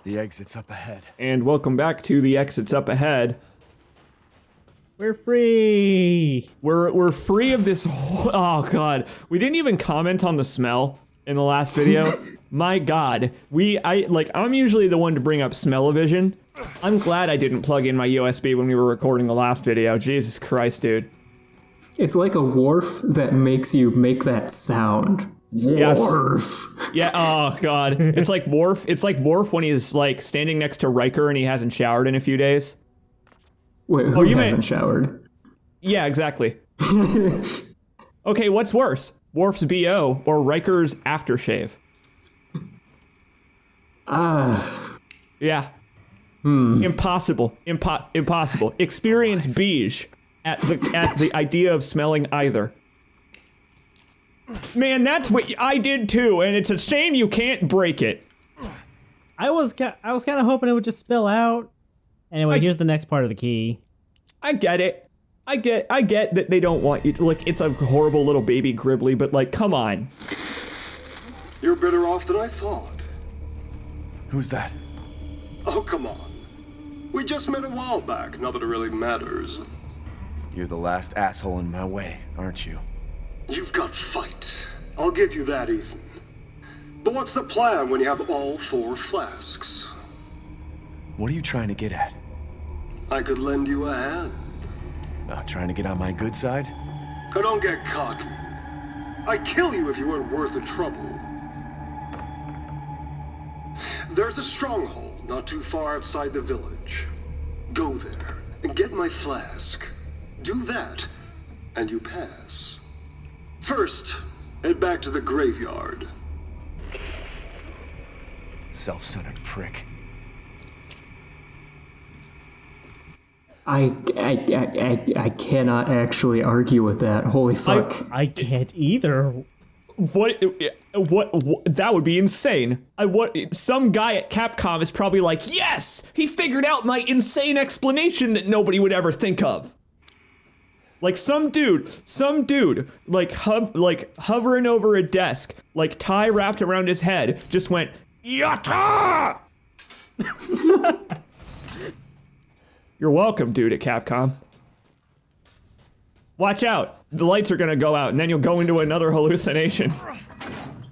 The exit's up ahead. And welcome back to The Exits Up Ahead. We're free! We're free of this oh god. We didn't even comment on the smell in the last video. My god. I'm usually the one to bring up smell-o-vision. I'm glad I didn't plug in my USB when we were recording the last video. Jesus Christ, dude. It's like a wharf that makes you make that sound. Wharf. Yeah, oh god. It's like Worf when he's like standing next to Riker and he hasn't showered in a few days. Wait, who hasn't showered? Yeah, exactly. Okay, what's worse? Worf's BO or Riker's aftershave? Yeah. Impossible. Impossible. Experience beige at the idea of smelling either. Man, that's what I did too, and it's a shame you can't break it. I was kind of hoping it would just spill out. Anyway, here's the next part of the key. I get it. I get that they don't want you to, like, it's a horrible little baby Gribbly, but like, come on. You're better off than I thought. Who's that? Oh, come on. We just met a while back, not that it really matters. You're the last asshole in my way, aren't you? You've got fight. I'll give you that, Ethan. But what's the plan when you have all 4 flasks? What are you trying to get at? I could lend you a hand. Not trying to get on my good side? Oh, don't get cocky. I'd kill you if you weren't worth the trouble. There's a stronghold not too far outside the village. Go there and get my flask. Do that, and you pass. First, head back to the graveyard. Self-centered prick. I cannot actually argue with that. Holy fuck. I can't either. What that would be insane. Some guy at Capcom is probably like, yes, he figured out my insane explanation that nobody would ever think of. Like some dude, like hovering over a desk, like tie wrapped around his head, just went, yatta! You're welcome, dude at Capcom. Watch out, the lights are gonna go out and then you'll go into another hallucination.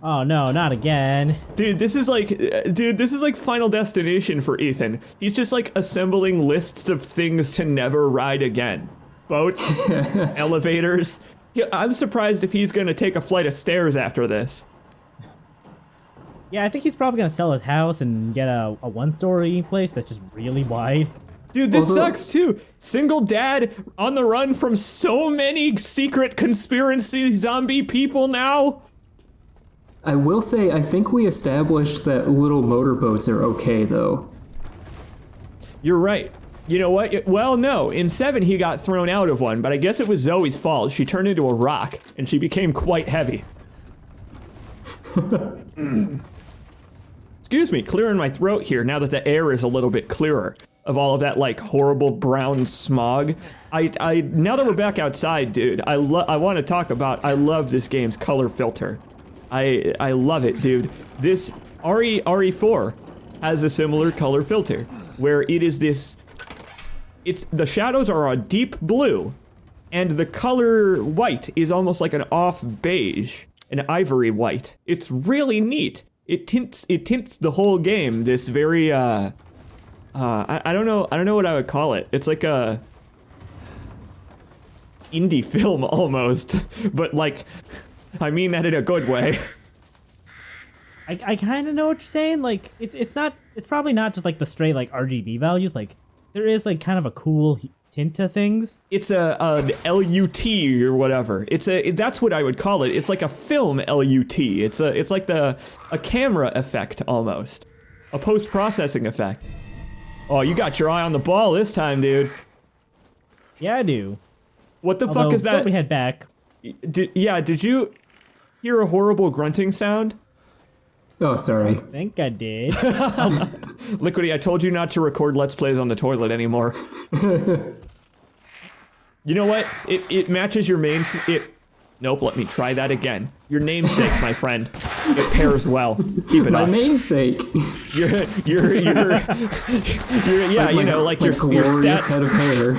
Oh no, not again. Dude, this is like Final Destination for Ethan. He's just like assembling lists of things to never ride again. Boats, elevators. I'm surprised if he's gonna take a flight of stairs after this. Yeah, I think he's probably gonna sell his house and get a one-story place that's just really wide. Dude, this sucks too. Single dad on the run from so many secret conspiracy zombie people now. I will say, I think we established that little motorboats are okay, though. You're right. You know what? Well, no. In 7, he got thrown out of one, but I guess it was Zoe's fault. She turned into a rock, and she became quite heavy. Excuse me, clearing my throat here now that the air is a little bit clearer of all of that, like, horrible brown smog. Now that we're back outside, dude, I want to talk about, I love this game's color filter. I love it, dude. This RE4 has a similar color filter, where it is this, the shadows are a deep blue, and the color white is almost like an off beige, an ivory white. It's really neat. It tints the whole game this very, I don't know what I would call it. It's like a indie film almost, but like, I mean that in a good way. I kind of know what you're saying. Like, it's probably not just like the straight like RGB values. Like, there is like kind of a cool tint to things. It's an LUT or whatever. That's what I would call it. It's like a film LUT. It's like a camera effect almost, a post-processing effect. Oh, you got your eye on the ball this time, dude. Yeah, I do. What the fuck is that? Before we head back. Did you hear a horrible grunting sound? Oh, sorry. I think I did. Liquidy, I told you not to record Let's Plays on the toilet anymore. You know what? It matches your main... Nope, let me try that again. Your namesake, my friend. It pairs well. Keep it My up. namesake. You're yeah, you know, like your glorious stat. head of hair.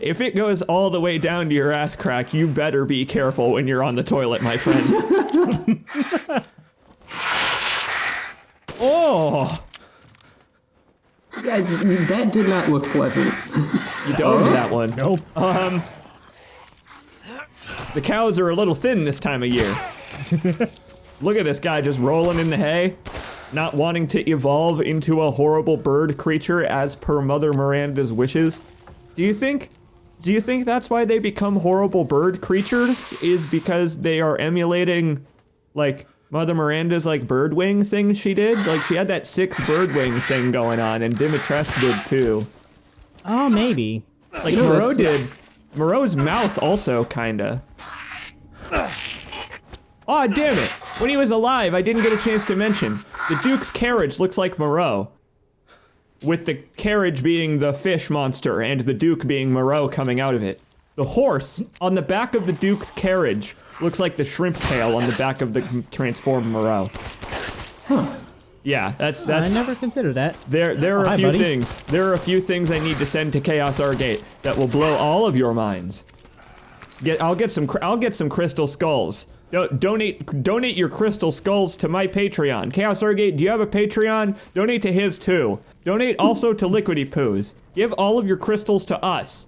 If it goes all the way down to your ass crack, you better be careful when you're on the toilet, my friend. Oh, That did not look pleasant. you domed that one. Nope. The cows are a little thin this time of year. Look at this guy just rolling in the hay, not wanting to evolve into a horrible bird creature as per Mother Miranda's wishes. Do you think that's why they become horrible bird creatures? Is because they are emulating, like, Mother Miranda's, like, bird wing thing she did? Like, she had that 6 bird wing thing going on, and Dimitrescu did too. Oh, maybe. Like, Moreau did. Moreau's mouth also, kinda. Aw, damn it! When he was alive, I didn't get a chance to mention. The Duke's carriage looks like Moreau. With the carriage being the fish monster and the Duke being Moreau coming out of it. The horse on the back of the Duke's carriage looks like the shrimp tail on the back of the transformed Moreau. Huh. Yeah, that's I never considered that. there are a Hi, few buddy. things. There are a few things I need to send to ChaosArgate that will blow all of your minds. I'll get some crystal skulls. Donate your crystal skulls to my Patreon. ChaosArgate, do you have a Patreon? Donate to his too. Donate also to Liquidy Poos. Give all of your crystals to us.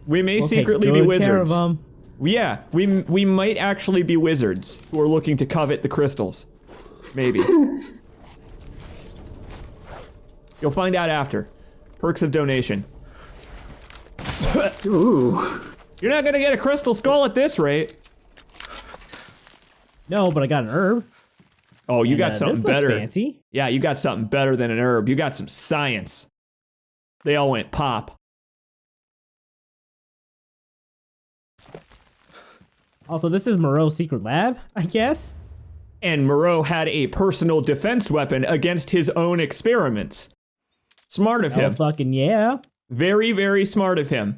We may We'll secretly take be good care of wizards. 'em. Yeah, we might actually be wizards who are looking to covet the crystals. Maybe. You'll find out after. Perks of donation. Ooh. You're not gonna get a crystal skull at this rate. No, but I got an herb. Oh, you And, got something this looks better. fancy. Yeah, you got something better than an herb. You got some science. They all went pop. Also, this is Moreau's secret lab, I guess. And Moreau had a personal defense weapon against his own experiments. Smart of Oh, him. fucking yeah. Very, very smart of him.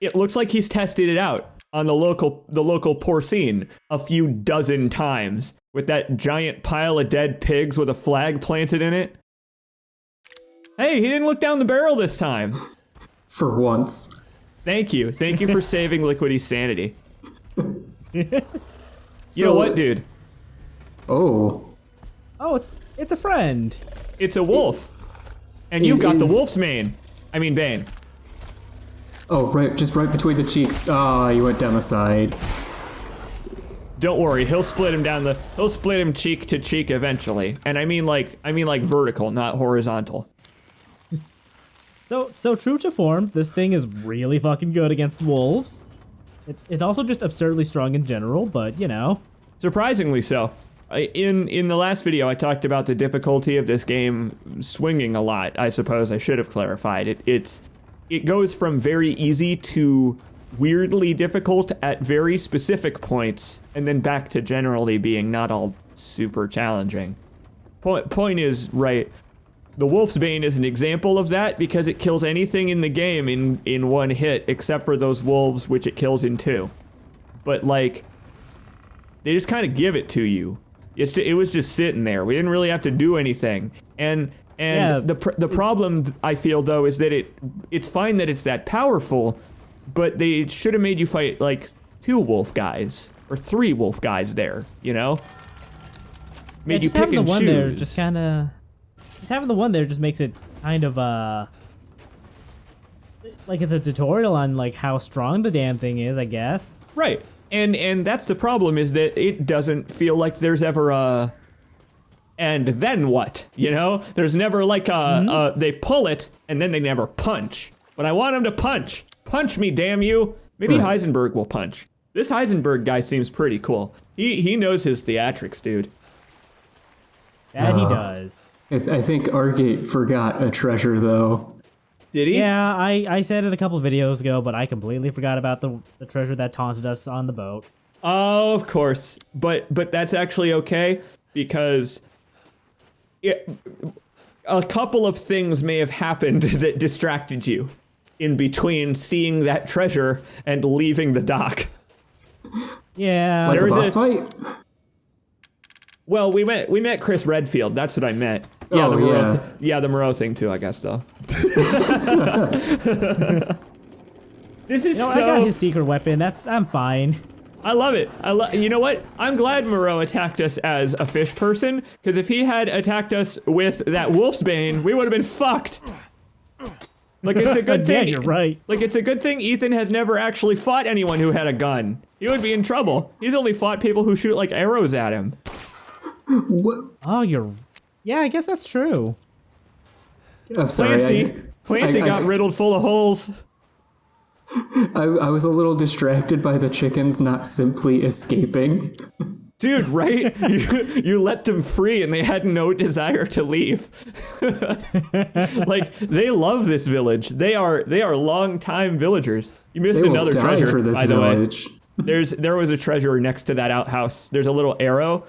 It looks like he's tested it out on the local porcine a few dozen times with that giant pile of dead pigs with a flag planted in it. Hey, he didn't look down the barrel this time. For once. Thank you for saving Liquidy's sanity. You know So- what, dude? Oh. Oh, it's a friend. It's a wolf. And you've got the wolf's mane. I mean, bane. Oh, right, just right between the cheeks. Ah, you went down the side. Don't worry, he'll split him cheek to cheek eventually. And I mean like vertical, not horizontal. So true to form, this thing is really fucking good against wolves. It's also just absurdly strong in general, but you know. Surprisingly so. In the last video, I talked about the difficulty of this game swinging a lot. I suppose I should have clarified it. It goes from very easy to weirdly difficult at very specific points, and then back to generally being not all super challenging. Point is, right, the Wolfsbane is an example of that because it kills anything in the game in one hit except for those wolves, which it kills in 2. But like, they just kind of give it to you. It was just sitting there. We didn't really have to do anything. And Yeah. the problem I feel though is that it's fine that it's that powerful, but they should have made you fight like 2 wolf guys or 3 wolf guys there, you know? Made you just pick having and the one choose. there just kind of, just having the one there just makes it kind of like it's a tutorial on like how strong the damn thing is, I guess. Right. And that's the problem, is that it doesn't feel like there's ever a and then what, you know? There's never like they pull it and then they never punch. But I want them to punch. Punch me, damn you. Maybe Right. Heisenberg will punch. This Heisenberg guy seems pretty cool. He knows his theatrics, dude. That he does. I think Argate forgot a treasure, though. Did he? Yeah, I said it a couple of videos ago, but I completely forgot about the treasure that taunted us on the boat. Oh, of course. But that's actually okay because a couple of things may have happened that distracted you. in between seeing that treasure and leaving the dock. Yeah. Like There a is boss fight? Well, we met Chris Redfield. That's what I meant. Yeah, Oh, the Moreau yeah. the Moreau thing too, I guess, though. This is No, so... I got his secret weapon. I'm fine. I love it. You know what? I'm glad Moreau attacked us as a fish person, because if he had attacked us with that Wolfsbane, we would have been fucked. Like, it's a good thing. Yeah, you're right. Like, it's a good thing Ethan has never actually fought anyone who had a gun. He would be in trouble. He's only fought people who shoot, like, arrows at him. What? Oh, yeah, I guess that's true. I'm sorry. Clancy got riddled full of holes. I was a little distracted by the chickens not simply escaping. Dude, right? You let them free and they had no desire to leave. Like, they love this village. They are long-time villagers. You missed They will another die treasure, for this by the way. village. There was a treasure next to that outhouse. There's a little arrow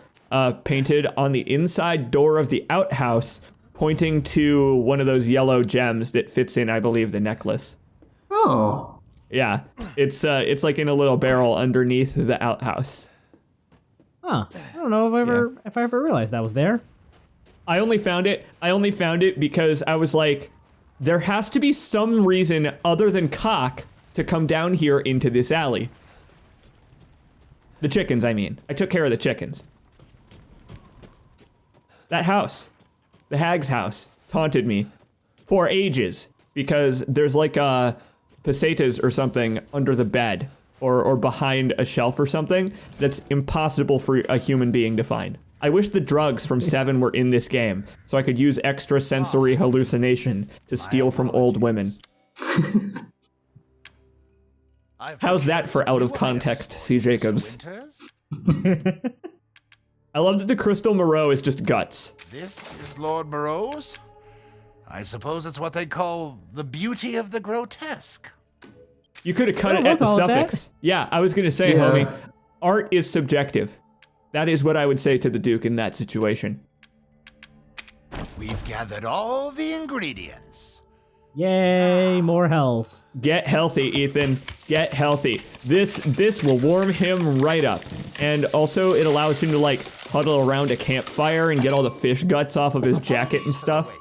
painted on the inside door of the outhouse, pointing to one of those yellow gems that fits in, I believe, the necklace. Oh. Yeah, it's like in a little barrel underneath the outhouse. Huh. I don't know if I ever realized that was there. I only found it because I was like, there has to be some reason other than cock to come down here into this alley. The chickens, I mean. I took care of the chickens. That house, the hag's house, taunted me for ages because there's like pesetas or something under the bed or behind a shelf or something that's impossible for a human being to find. I wish the drugs from 7 were in this game so I could use extra sensory hallucination to steal from old women. How's that for out of context, C. Jacobs? I love that the Crystal Moreau is just guts. This is Lord Moreau's? I suppose it's what they call the beauty of the grotesque. You could have cut Oh, it at the we'll call it that. suffix. Yeah, I was gonna say, Yeah. homie, art is subjective. That is what I would say to the Duke in that situation. We've gathered all the ingredients. Yay, more health. Get healthy, Ethan. Get healthy. This will warm him right up. And also, it allows him to, like, huddle around a campfire and get all the fish guts off of his jacket and stuff.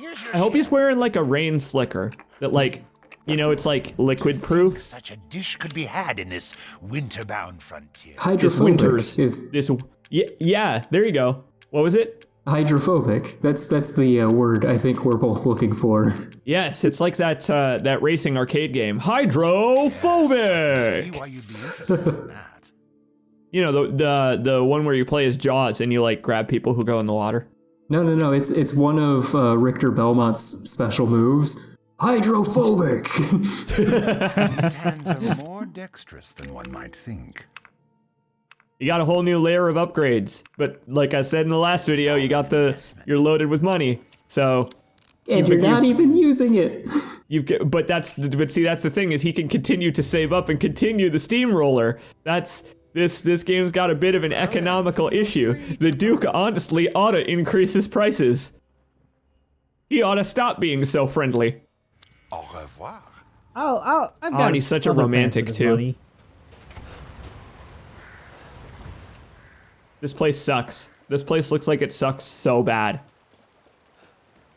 Here's your I hope he's share. wearing, like, a rain slicker that, like, you know, it's, like, liquid proof. Such a dish could be had in this winter-bound frontier. This Hydrophobic winter's... is Yeah, there you go. What was it? hydrophobic. That's the word I think we're both looking for. Yes, it's like that racing arcade game, Hydrophobic. See why you'd be interested in that. You know, the one where you play as Jaws and you like grab people who go in the water. No. It's one of Richter Belmont's special moves. Hydrophobic. His hands are more dexterous than one might think. You got a whole new layer of upgrades, but like I said in the last video, you're loaded with money. So And you're not even using it. but see, that's the thing, is he can continue to save up and continue the steamroller. This game's got a bit of an economical issue. The Duke honestly ought to increase his prices. He ought to stop being so friendly. Au revoir. I've got and he's such a other plans romantic, with this too. money. This place sucks. This place looks like it sucks so bad.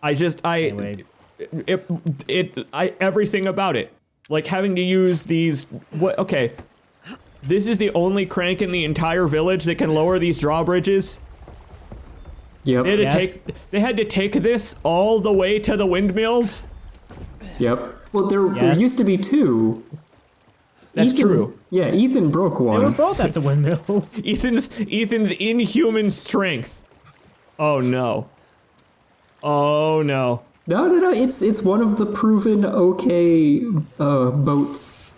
Anyway. Everything about it. Like having to use these, okay. This is the only crank in the entire village that can lower these drawbridges. Yep. They had to take this all the way to the windmills. Yep. Well, there Yes. used to be 2. That's true. Yeah, Ethan broke They were one. both at the windmills. Ethan's inhuman strength. Oh no. Oh no. No. It's one of the proven okay boats.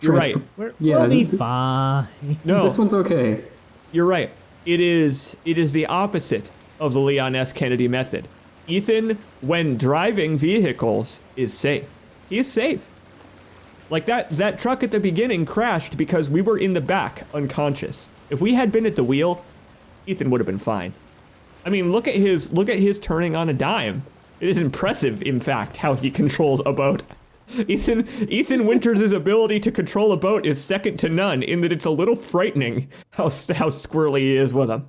You're right. We'll be fine. No. This one's okay. You're right. It is the opposite of the Leon S. Kennedy method. Ethan, when driving vehicles, is safe. He is safe. Like that truck at the beginning crashed because we were in the back, unconscious. If we had been at the wheel, Ethan would have been fine. I mean, look at his turning on a dime. It is impressive, in fact, how he controls a boat. Ethan Winters' ability to control a boat is second to none in that it's a little frightening how squirrely he is with him.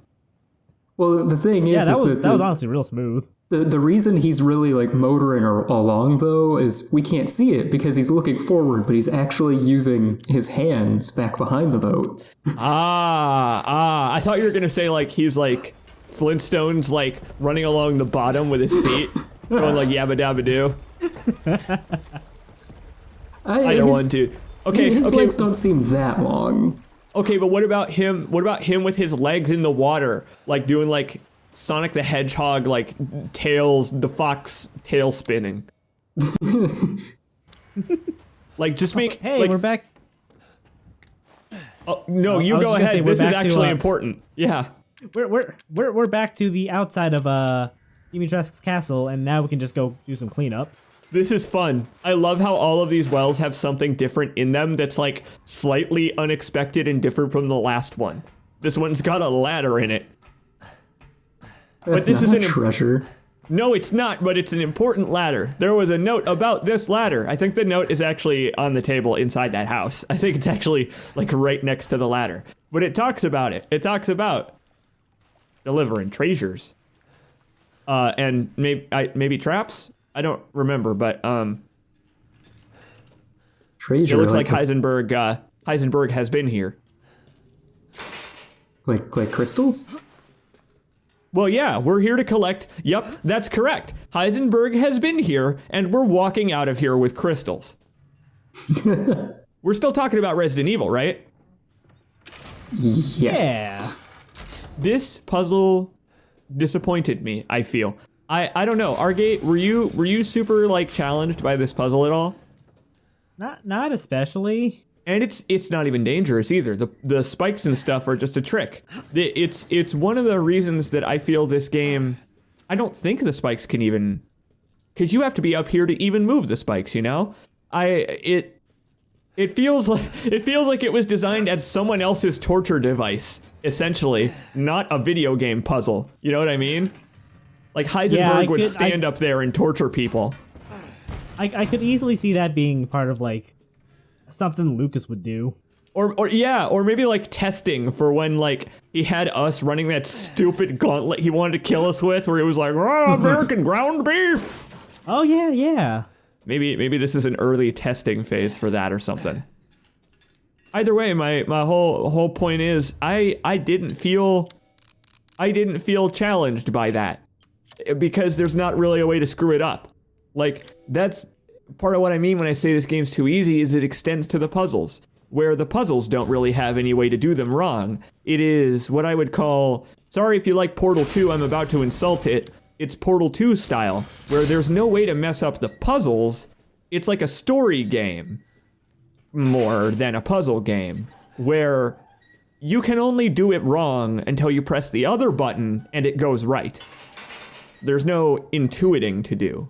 Well, the thing is, Yeah, is that was honestly real smooth. The reason he's really like motoring along though is we can't see it because he's looking forward, but he's actually using his hands back behind the boat. I thought you were gonna say like he's like Flintstones, like running along the bottom with his feet, going like yabba dabba doo. Either one, too. Okay, his okay. legs don't seem that long. Okay, but what about him? What about him with his legs in the water, like doing like Sonic the Hedgehog, like the fox tail spinning? Like just make. Hey, like, we're back. Oh no, I you was go just gonna say, ahead. we're This is back to, actually important. Yeah. We're back to the outside of Dimitrescu's castle, and now we can just go do some cleanup. This is fun. I love how all of these wells have something different in them that's like slightly unexpected and different from the last one. This one's got a ladder in it. That's this not is a an treasure. No, it's not, but it's an important ladder. There was a note about this ladder. I think the note is actually on the table inside that house. I think it's actually like right next to the ladder. But it talks about it. It talks about delivering treasures. And maybe traps? I don't remember, but Treasure. it looks like Heisenberg has been here. Like crystals? Well, yeah, we're here to collect. Yep, that's correct. Heisenberg has been here, and we're walking out of here with crystals. We're still talking about Resident Evil, right? Yes. Yeah. This puzzle disappointed me, I feel. I don't know. Argate, were you super like challenged by this puzzle at all? Not especially. And it's not even dangerous either. The spikes and stuff are just a trick. It's one of the reasons that I feel this game. I don't think the spikes can even, because you have to be up here to even move the spikes. You know, it feels like it was designed as someone else's torture device, essentially, not a video game puzzle. You know what I mean? Like Heisenberg would stand up there and torture people. I could easily see that being part of like something Lucas would do. Or maybe like testing for when like he had us running that stupid gauntlet he wanted to kill us with, where he was like, "Oh, American ground beef." Oh yeah. Maybe this is an early testing phase for that or something. Either way, my whole point is I didn't feel challenged by that, because there's not really a way to screw it up. Like, that's part of what I mean when I say this game's too easy, is it extends to the puzzles, where the puzzles don't really have any way to do them wrong. It is what I would call, sorry if you like Portal 2, I'm about to insult it, it's Portal 2 style, where there's no way to mess up the puzzles. It's like a story game more than a puzzle game, where you can only do it wrong until you press the other button and it goes right. There's no intuiting to do.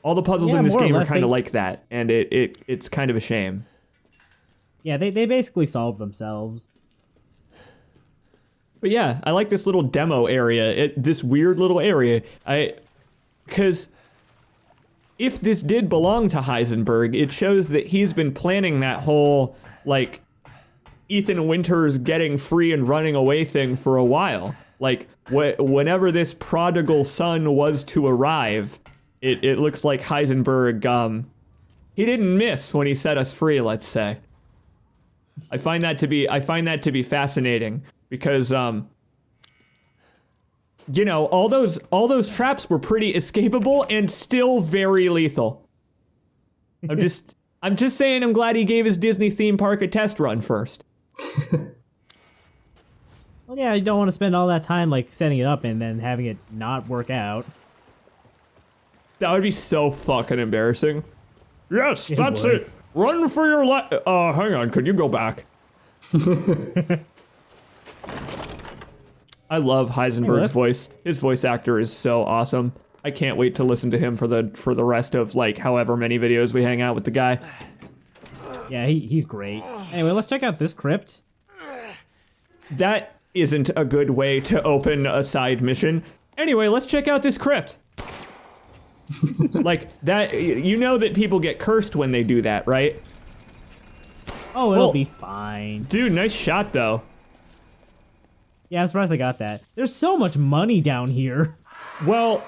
All the puzzles in this game are kind of like that, and it's kind of a shame. Yeah, they basically solve themselves. But yeah, I like this little demo area, this weird little area. Because if this did belong to Heisenberg, it shows that he's been planning that whole, like, Ethan Winters getting free and running away thing for a while. Like, whenever this prodigal son was to arrive, it looks like Heisenberg, he didn't miss when he set us free, let's say. I find that to be fascinating, because, you know, all those traps were pretty escapable and still very lethal. I'm just saying, I'm glad he gave his Disney theme park a test run first. Well, yeah, you don't want to spend all that time like setting it up and then having it not work out. That would be so fucking embarrassing. Yes, It that's would. it. Run for your life. Hang on, could you go back? I love Heisenberg's voice. His voice actor is so awesome. I can't wait to listen to him for the rest of like however many videos we hang out with the guy. Yeah, he's great. Anyway, let's check out this crypt. That isn't a good way to open a side mission. Anyway, let's check out this crypt. Like that, you know that people get cursed when they do that, right? Oh, it'll Whoa. be fine. Dude, nice shot though. Yeah, I'm surprised I got that. There's so much money down here. Well,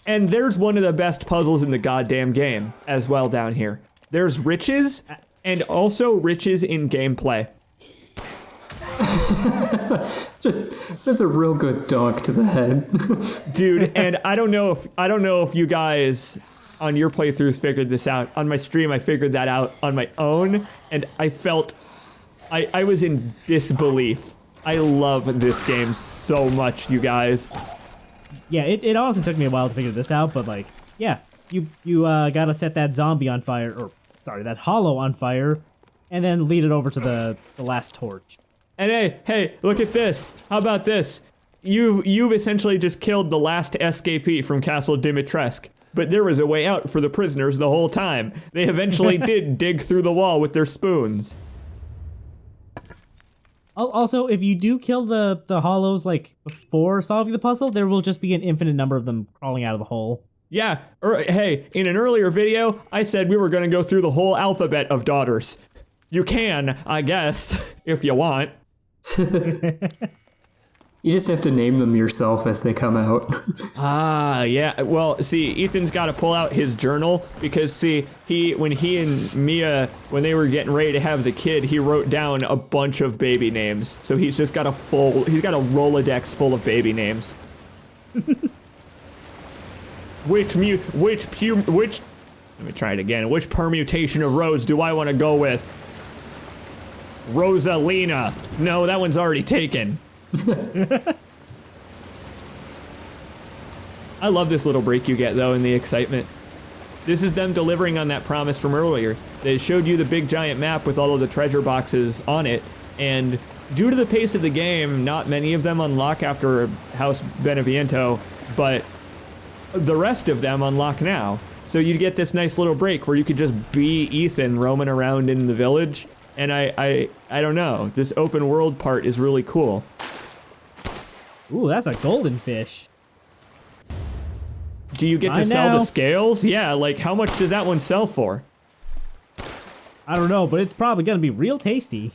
and there's one of the best puzzles in the goddamn game as well down here. There's riches, and also riches in gameplay. That's a real good dog to the head. Dude, and I don't know if you guys on your playthroughs figured this out. On my stream, I figured that out on my own, and I felt I was in disbelief. I love this game so much, you guys. Yeah, it honestly took me a while to figure this out, but like, yeah, you gotta set that zombie on fire, or sorry, that hollow on fire, and then lead it over to the last torch. And hey, look at this. How about this? You've essentially just killed the last escapee from Castle Dimitrescu. But there was a way out for the prisoners the whole time. They eventually did dig through the wall with their spoons. Also, if you do kill the hollows like before solving the puzzle, there will just be an infinite number of them crawling out of the hole. Yeah, hey, in an earlier video, I said we were gonna go through the whole alphabet of daughters. You can, I guess, if you want. You just have to name them yourself as they come out. Ah, yeah. Well, see, Ethan's got to pull out his journal because, see, when he and Mia, when they were getting ready to have the kid, he wrote down a bunch of baby names. So he's just got he's got a Rolodex full of baby names. Let me try it again. Which permutation of Rose do I want to go with? Rosalina. No, that one's already taken. I love this little break you get, though, in the excitement. This is them delivering on that promise from earlier. They showed you the big giant map with all of the treasure boxes on it, and due to the pace of the game, not many of them unlock after House Beneviento, but the rest of them unlock now. So you get this nice little break where you could just be Ethan roaming around in the village, and I don't know, this open world part is really cool. Ooh, that's a golden fish. Do you get to sell the scales? Yeah, like how much does that one sell for? I don't know, but it's probably gonna be real tasty.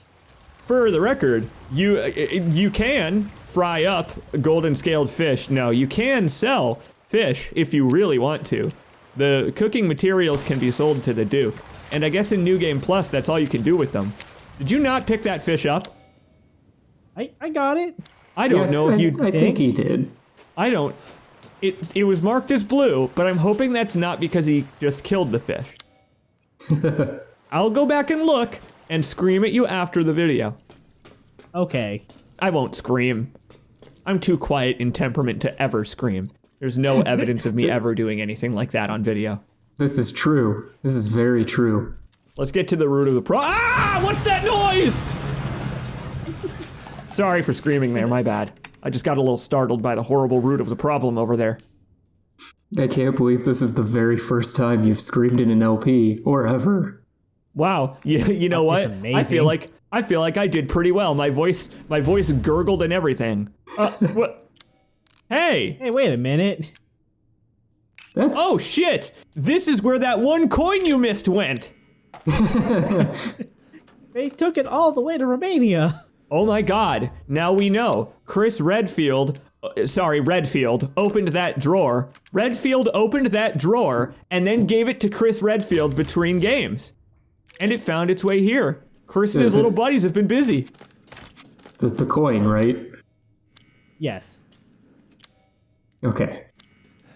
For the record, you can fry up golden scaled fish. No, you can sell fish if you really want to. The cooking materials can be sold to the Duke. And I guess in New Game Plus, that's all you can do with them. Did you not pick that fish up? I got it. I don't know if you... I think he did. I don't... It was marked as blue, but I'm hoping that's not because he just killed the fish. I'll go back and look and scream at you after the video. Okay. I won't scream. I'm too quiet in temperament to ever scream. There's no evidence of me ever doing anything like that on video. This is true. This is very true. Let's get to the root of the Ah! What's that noise? Sorry for screaming there, my bad. I just got a little startled by the horrible root of the problem over there. I can't believe this is the very first time you've screamed in an LP, or ever. Wow, you know what? amazing. I feel like I did pretty well. My voice gurgled and everything. What? Hey! Hey, wait a minute. That's... Oh shit! This is where that one coin you missed went! They took it all the way to Romania. Oh my god, now we know. Redfield opened that drawer. Redfield opened that drawer and then gave it to Chris Redfield between games. And it found its way here. Chris and his little buddies have been busy. The coin, right? Yes. Okay.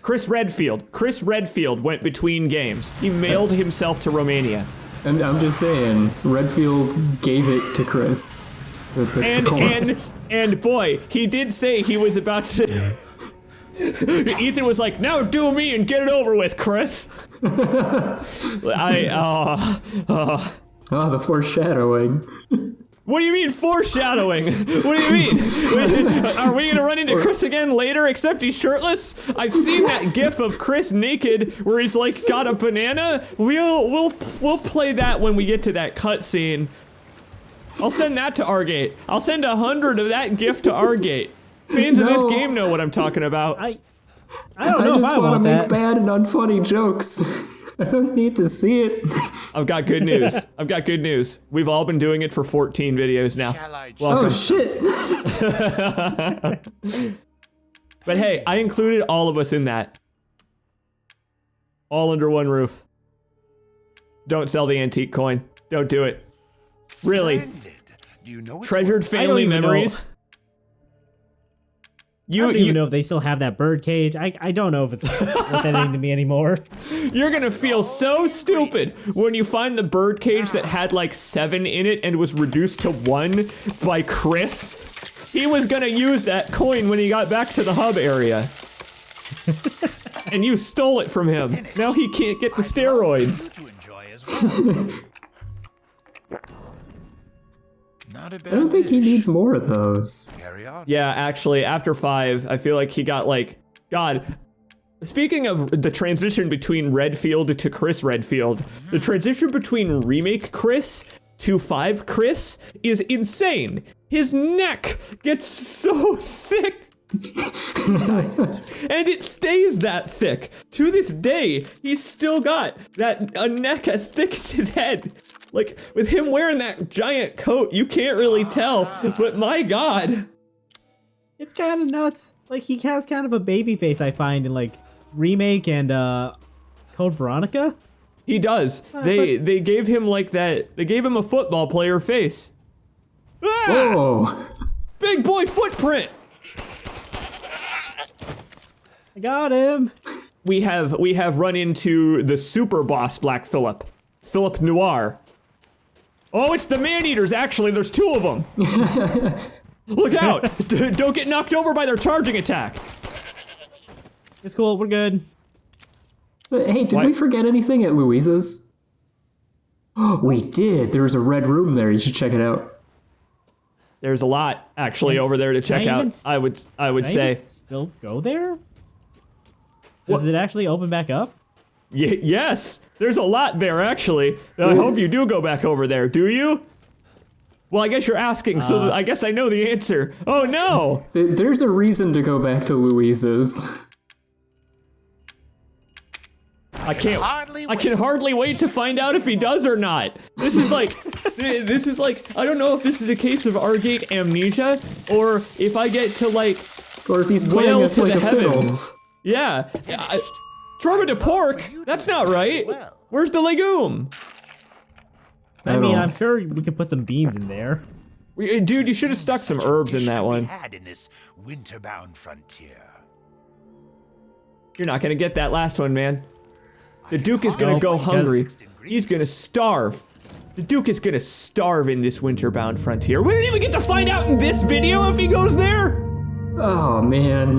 Chris Redfield went between games. He mailed himself to Romania. And I'm just saying, Redfield gave it to Chris. The coin. And boy, he did say he was about to... Ethan was like, now do me and get it over with, Chris. The foreshadowing. What do you mean foreshadowing? What do you mean? Are we gonna run into Chris again later, except he's shirtless? I've seen that gif of Chris naked where he's like got a banana. We'll play that when we get to that cutscene. I'll send that to Argate. I'll send 100 of that gif to Argate. Fans of this game know what I'm talking about. I don't know if just I want to want make that. bad and unfunny jokes. I don't need to see it. I've got good news. I've got good news. We've all been doing it for 14 videos now. Shall I Welcome. Oh shit! But hey, I included all of us in that. All under one roof. Don't sell the antique coin. Don't do it. Really. Splendid. Do you know its Treasured worth? family even know. memories. I don't even know if they still have that bird cage. I don't know if it's worth anything to me anymore. You're gonna feel so stupid when you find the bird cage that had like 7 in it and was reduced to 1 by Chris. He was gonna use that coin when he got back to the hub area. And you stole it from him. Now he can't get the steroids. To enjoy as well. Not a bad I don't think he dish. needs more of those. Carry on. Yeah, actually, after 5, I feel like he got like, God. Speaking of the transition between Redfield to Chris Redfield, the transition between Remake Chris to 5 Chris is insane. His neck gets so thick. And it stays that thick. To this day, he's still got a neck as thick as his head. Like, with him wearing that giant coat, you can't really tell, but my God. It's kind of nuts. Like, he has kind of a baby face, I find, in like Remake and Code Veronica. He does. They gave him like that, they gave him a football player face. Ah! Oh, Big boy footprint! I got him. We have run into the super boss Black Phillip Noir. Oh, it's the man-eaters, actually. There's 2 of them. Look out. Don't get knocked over by their charging attack. It's cool. We're good. hey, did What? we forget anything at Louisa's? Oh, we did. There was a red room there. You should check it out. There's a lot, actually, over there to check I even out, I would Can I say. even still go there? Does it actually open back up? Yes, there's a lot there, actually. I hope you do go back over there, do you? Well, I guess you're asking, so I guess I know the answer. Oh, no! There's a reason to go back to Louisa's. I can hardly wait to find out if he does or not. This is like, I don't know if this is a case of Argate amnesia, or if I get to like, Or if he's playing wail us to like the a fiddle. heavens. Yeah. Throw it to pork? That's not right. Where's the legume? I mean, don't- I'm sure we could put some beans in there. Dude, you should have stuck some herbs in that one. Had in this winter-bound frontier. You're not gonna get that last one, man. The Duke is gonna No, go because- hungry. He's gonna starve. The Duke is gonna starve in this winter-bound frontier. We didn't even get to find out in this video if he goes there! Oh, man.